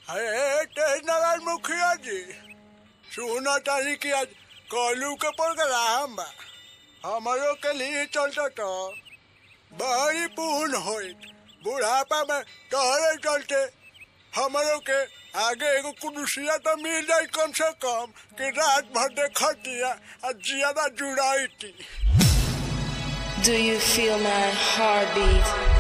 अरे तेजनारायण मुखिया जी, सुना तारी की आज कलू के प्रोग्राम बा हमारो के लिए चलता तो बड़ी पूर्ण हो बुढ़ापा में तोहरे चलते हमारो के आगे एगो कुर्सिया तो मिल जाए कम से कम कि रात भर देखतिया और ज्यादा जुड़ाई थी। Do you feel my heartbeat?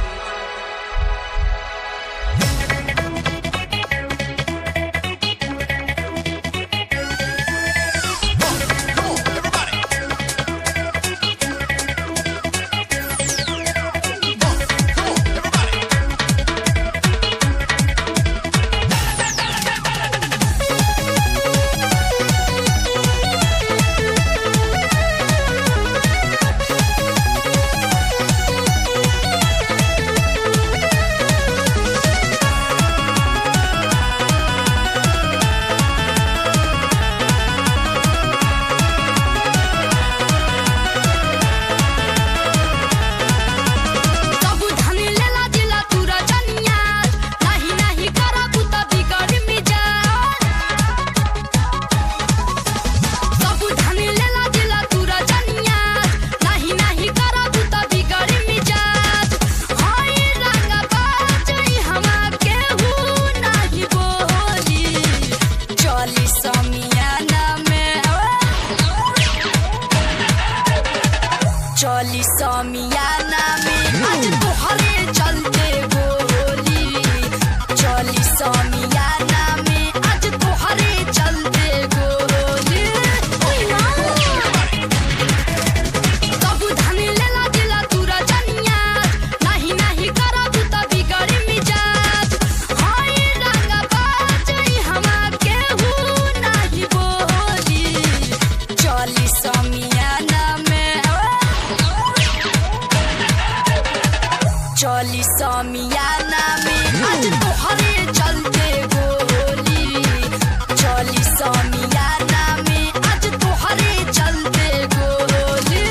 चली समियाना में आज तोहरे चलते गोली, चली समियाना में आज तोहरे चलते गोली। कबू धन लेला दिला तूरा जनिया, नहीं नहीं करा तू त बिगड़ी मिजाज। हाय रंगा बाज हमा केहू नहीं बोली, चली समियाना चली समियाना में आज तोहरे चलते गोली, चली समियाना में आज तोहरे चलते गोली।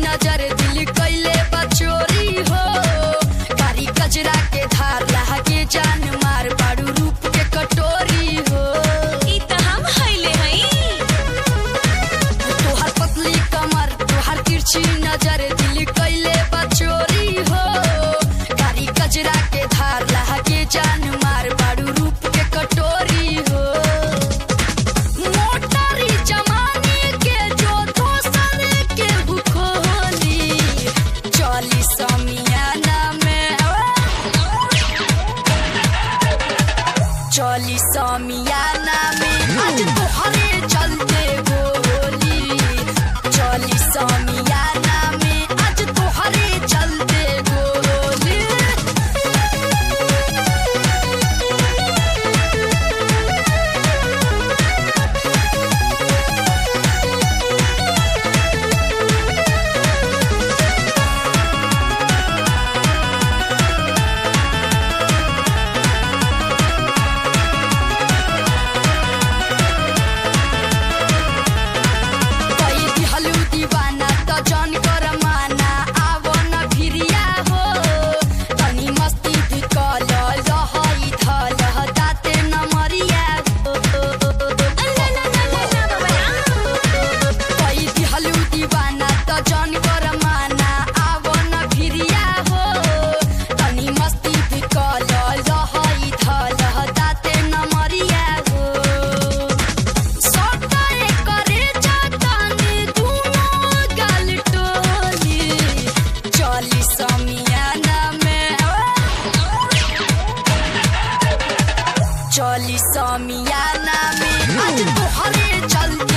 नजर दिल कैले बचोरी हो, कारी कजरा के धार लागे जान मार बाड़ू रूप के कटोरी हो। ई त हम हइले हई तोहर पतली कमर, तोहर तिरछी नजर दिल कैले बचोरी हो, कारी कजरा के धार लागे जान मार बाड़ू रूप के कटोरी हो। मोटारी जमाने के जो दोसन के चली समियाना में, चली समियाना में आज तोहरे चलते गोली, चली समियाना में आज तोहरे चलते गोली। चली समियाना में आज तोहरे चलते